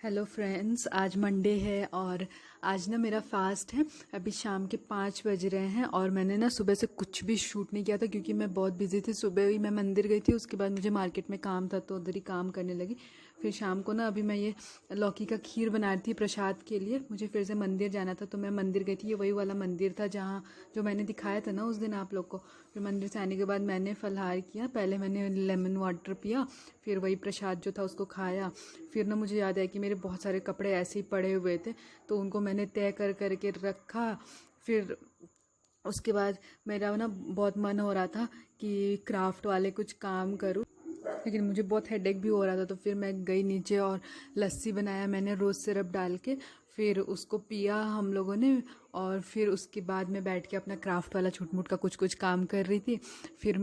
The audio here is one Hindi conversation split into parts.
हेलो फ्रेंड्स, आज मंडे है और आज ना मेरा फास्ट है। अभी शाम के 5 बज रहे हैं और मैंने ना सुबह से कुछ भी शूट नहीं किया था क्योंकि मैं बहुत बिजी थी। सुबह ही मैं मंदिर गई थी, उसके बाद मुझे मार्केट में काम था तो उधर ही काम करने लगी। फिर शाम को ना अभी मैं ये लौकी का खीर बना रही थी प्रसाद के लिए। मुझे फिर से मंदिर जाना था तो मैं मंदिर गई थी। ये वही वाला मंदिर था जहाँ जो मैंने दिखाया था ना उस दिन आप लोग को। फिर मंदिर से आने के बाद मैंने फलाहार किया। पहले मैंने लेमन वाटर पिया, फिर वही प्रसाद जो था उसको खाया। फिर ना मुझे याद आया कि मेरे बहुत सारे कपड़े ऐसे ही पड़े हुए थे तो उनको मैंने तय कर करके रखा। फिर उसके बाद मेरा ना बहुत मन हो रहा था कि क्राफ्ट वाले कुछ काम करूं, लेकिन मुझे बहुत हेडेक भी हो रहा था। तो फिर मैं गई नीचे और लस्सी बनाया मैंने रोज़ सिरप डाल के। फिर उसको पिया हम लोगों ने और फिर उसके बाद मैं बैठ के अपना क्राफ्ट वाला छुटमुट का कुछ कुछ काम कर रही थी। फिर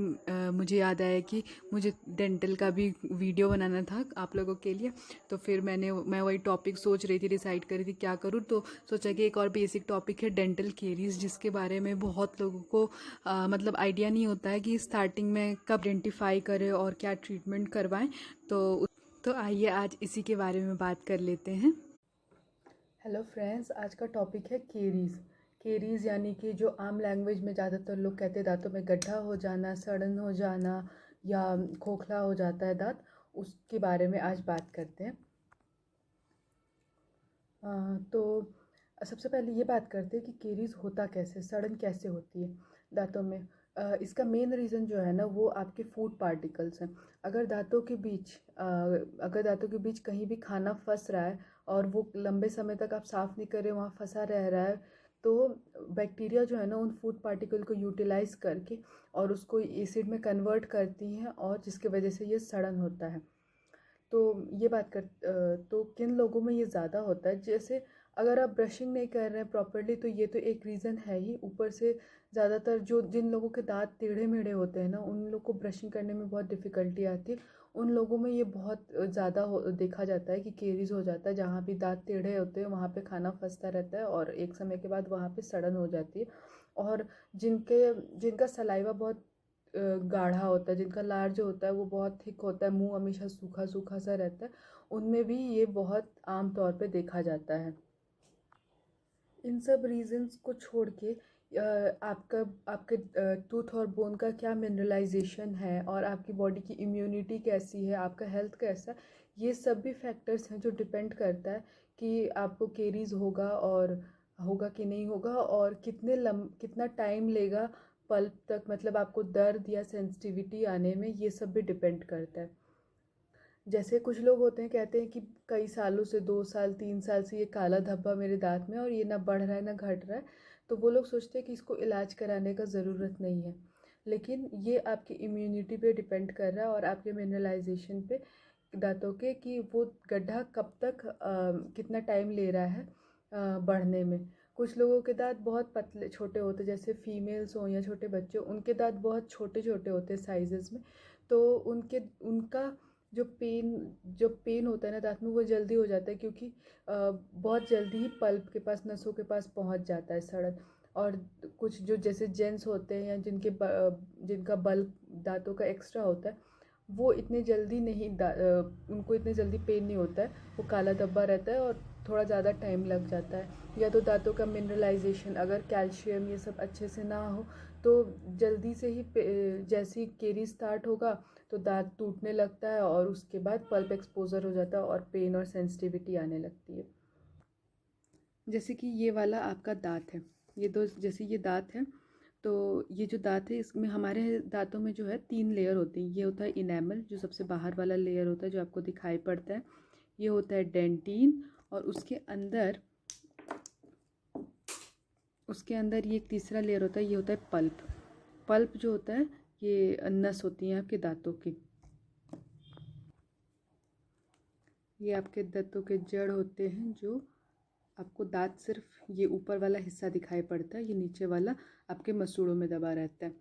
मुझे याद आया कि मुझे डेंटल का भी वीडियो बनाना था आप लोगों के लिए। तो फिर मैं वही टॉपिक सोच रही थी, डिसाइड कर रही थी क्या करूँ। तो सोचा कि एक और बेसिक टॉपिक है डेंटल केरीज, जिसके बारे में बहुत लोगों को मतलब आइडिया नहीं होता है कि स्टार्टिंग में कब आइडेंटिफाई करें और क्या ट्रीटमेंट करवाएं। तो आइए आज इसी के बारे में बात कर लेते हैं। हेलो फ्रेंड्स, आज का टॉपिक है केरीज। केरीज यानी कि जो आम लैंग्वेज में ज़्यादातर लोग कहते हैं दांतों में गड्ढा हो जाना, सड़न हो जाना या खोखला हो जाता है दांत, उसके बारे में आज बात करते हैं। तो सबसे पहले ये बात करते हैं कि केरीज होता कैसे, सड़न कैसे होती है दांतों में। इसका मेन रीज़न जो है ना वो आपके फूड पार्टिकल्स हैं। अगर दांतों के बीच कहीं भी खाना फंस रहा है और वो लंबे समय तक आप साफ़ नहीं कर रहे, वहाँ फंसा रह रहा है, तो बैक्टीरिया जो है ना उन फूड पार्टिकल को यूटिलाइज करके और उसको एसिड में कन्वर्ट करती हैं और जिसकी वजह से ये सड़न होता है। तो तो किन लोगों में ये ज़्यादा होता है, जैसे अगर आप ब्रशिंग नहीं कर रहे हैं प्रॉपरली तो ये तो एक रीज़न है ही। ऊपर से ज़्यादातर जिन लोगों के दांत टेढ़े मेढ़े होते हैं ना उन लोग को ब्रशिंग करने में बहुत डिफ़िकल्टी आती है। उन लोगों में ये बहुत ज़्यादा देखा जाता है कि केरीज हो जाता है। जहाँ भी दांत टेढ़े होते हैं वहाँ पे खाना फंसता रहता है और एक समय के बाद वहाँ पे सड़न हो जाती है। और जिनका सलाइवा बहुत गाढ़ा होता है, जिनका लार जो होता है वो बहुत थिक होता है, मुंह हमेशा सूखा सूखा सा रहता है, उनमें भी ये बहुत आम तौर पे देखा जाता है। इन सब रीजंस को छोड़ के आपका आपके टूथ और बोन का क्या मिनरलाइजेशन है और आपकी बॉडी की इम्यूनिटी कैसी है, आपका हेल्थ कैसा है, ये सब भी फैक्टर्स हैं जो डिपेंड करता है कि आपको केरीज होगा कि नहीं होगा और कितना टाइम लेगा पल्प तक, मतलब आपको दर्द या सेंसिटिविटी आने में, ये सब भी डिपेंड करता है। जैसे कुछ लोग होते हैं कहते हैं कि कई सालों से 2 साल 3 साल से ये काला धब्बा मेरे दांत में और ये ना बढ़ रहा है ना घट रहा है, तो वो लोग सोचते हैं कि इसको इलाज कराने का ज़रूरत नहीं है। लेकिन ये आपकी इम्यूनिटी पे डिपेंड कर रहा है और आपके मिनरलाइजेशन पे दांतों के, कि वो गड्ढा कब तक कितना टाइम ले रहा है बढ़ने में। कुछ लोगों के दांत बहुत पतले छोटे होते हैं, जैसे फीमेल्स हों या छोटे बच्चे हों, उनके दांत बहुत छोटे छोटे होते हैं साइजेस में। तो उनका जो पेन होता है ना दांत में वो जल्दी हो जाता है क्योंकि बहुत जल्दी ही पल्प के पास, नसों के पास पहुंच जाता है सड़न। और कुछ जो जैसे जेंट्स होते हैं या जिनका बल्क दांतों का एक्स्ट्रा होता है, वो इतने जल्दी नहीं उनको इतने जल्दी पेन नहीं होता है, वो काला धब्बा रहता है और थोड़ा ज़्यादा टाइम लग जाता है। या तो दांतों का मिनरलाइजेशन, अगर कैल्शियम ये सब अच्छे से ना हो तो जल्दी से ही जैसे ही केरी स्टार्ट होगा तो दांत टूटने लगता है और उसके बाद पल्प एक्सपोजर हो जाता है और पेन और सेंसिटिविटी आने लगती है। जैसे कि ये वाला आपका दांत है, जैसे ये दांत है, तो ये जो दांत है इसमें हमारे दांतों में जो है 3 लेयर होती हैं। ये होता है इनेमल, जो सबसे बाहर वाला लेयर होता है जो आपको दिखाई पड़ता है। ये होता है डेंटिन और उसके अंदर ये एक तीसरा लेयर होता है, ये होता है पल्प। पल्प जो होता है ये नस होती हैं आपके दांतों की। ये आपके दांतों के जड़ होते हैं, जो आपको दांत सिर्फ ये ऊपर वाला हिस्सा दिखाई पड़ता है, ये नीचे वाला आपके मसूड़ों में दबा रहता है।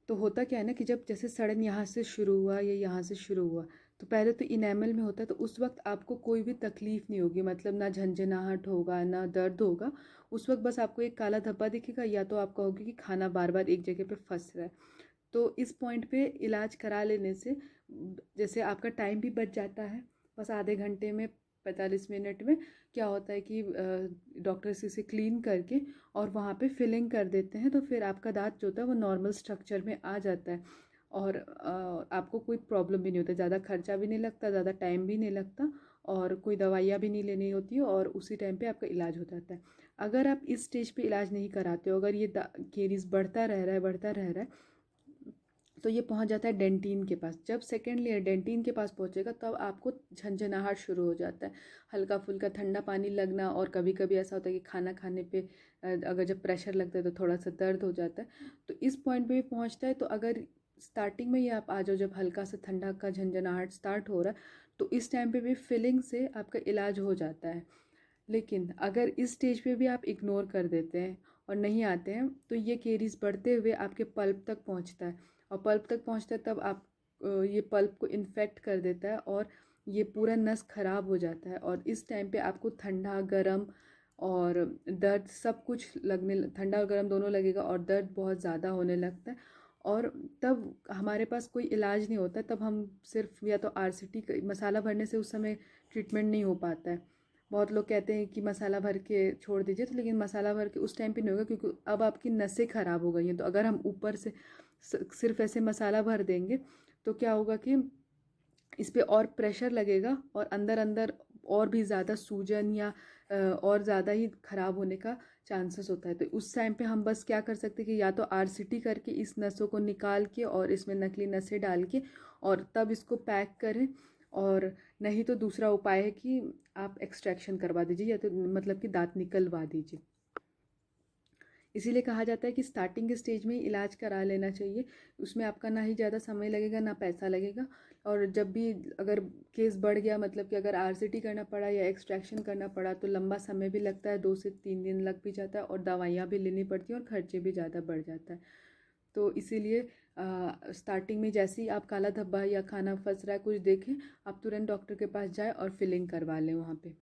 तो होता क्या है ना कि जब जैसे सड़न यहाँ से शुरू हुआ या यहाँ से शुरू हुआ तो पहले तो इनेमल में होता है, तो उस वक्त आपको कोई भी तकलीफ नहीं होगी, मतलब ना झंझनाहट होगा ना दर्द होगा। उस वक्त बस आपको एक काला धब्बा दिखेगा या तो आप कहोगे कि खाना बार बार एक जगह पे फंस रहा है। तो इस पॉइंट पे इलाज करा लेने से जैसे आपका टाइम भी बच जाता है, बस आधे घंटे में 45 मिनट में क्या होता है कि डॉक्टर्स इसे क्लीन करके और वहाँ पे फिलिंग कर देते हैं, तो फिर आपका दाँत जो होता है वो नॉर्मल स्ट्रक्चर में आ जाता है और आपको कोई प्रॉब्लम भी नहीं होता, ज़्यादा खर्चा भी नहीं लगता, ज़्यादा टाइम भी नहीं लगता और कोई दवाइयाँ भी नहीं लेनी होती है और उसी टाइम पे आपका इलाज हो जाता है। अगर आप इस स्टेज पे इलाज नहीं कराते हो, अगर ये केरीज बढ़ता रह रहा है बढ़ता रह रहा है, तो ये पहुंच जाता है डेंटिन के पास। जब सेकेंड लेयर डेंटिन के पास पहुंचेगा तब आपको झंझनाहट शुरू हो जाता है, हल्का फुल्का ठंडा पानी लगना, और कभी कभी ऐसा होता है कि खाना खाने पे अगर जब प्रेशर लगता है तो थोड़ा सा दर्द हो जाता है। तो इस पॉइंट पे भी पहुंचता है। तो अगर स्टार्टिंग में ही आप आ जाओ जब हल्का सा ठंडा का झंझनाहट स्टार्ट हो रहा है, तो इस टाइम पे भी फिलिंग से आपका इलाज हो जाता है। लेकिन अगर इस स्टेज पे भी आप इग्नोर कर देते हैं और नहीं आते हैं, तो ये केरीज बढ़ते हुए आपके पल्प तक पहुंचता है और पल्प तक पहुंचता है तब आप ये पल्प को इन्फेक्ट कर देता है और ये पूरा नस खराब हो जाता है और इस टाइम पे आपको ठंडा गर्म और दर्द सब कुछ लगने, ठंडा और गर्म दोनों लगेगा और दर्द बहुत ज़्यादा होने लगता है। और तब हमारे पास कोई इलाज नहीं होता, तब हम सिर्फ या तो आरसीटी मसाला भरने से उस समय ट्रीटमेंट नहीं हो पाता है। बहुत लोग कहते हैं कि मसाला भर के छोड़ दीजिए, तो लेकिन मसाला भर के उस टाइम पे नहीं होगा क्योंकि अब आपकी नसें ख़राब हो गई हैं। तो अगर हम ऊपर से सिर्फ ऐसे मसाला भर देंगे तो क्या होगा कि इस पर और प्रेशर लगेगा और अंदर अंदर और भी ज़्यादा सूजन या और ज़्यादा ही ख़राब होने का चांसेस होता है। तो उस टाइम पे हम बस क्या कर सकते हैं कि या तो आरसीटी करके इस नसों को निकाल के और इसमें नकली नसें डाल के और तब इसको पैक करें, और नहीं तो दूसरा उपाय है कि आप एक्सट्रैक्शन करवा दीजिए या तो मतलब कि दांत निकलवा दीजिए। इसीलिए कहा जाता है कि स्टार्टिंग के स्टेज में ही इलाज करा लेना चाहिए, उसमें आपका ना ही ज़्यादा समय लगेगा ना पैसा लगेगा। और जब भी अगर केस बढ़ गया, मतलब कि अगर आरसीटी करना पड़ा या एक्सट्रैक्शन करना पड़ा, तो लंबा समय भी लगता है, 2 से 3 दिन लग भी जाता है और दवाइयाँ भी लेनी पड़ती हैं और खर्चे भी ज़्यादा बढ़ जाता है। तो इसीलिए स्टार्टिंग में जैसे ही आप काला धब्बा या खाना फंस रहा है कुछ देखें, आप तुरंत डॉक्टर के पास जाएँ और फिलिंग करवा लें वहाँ पे।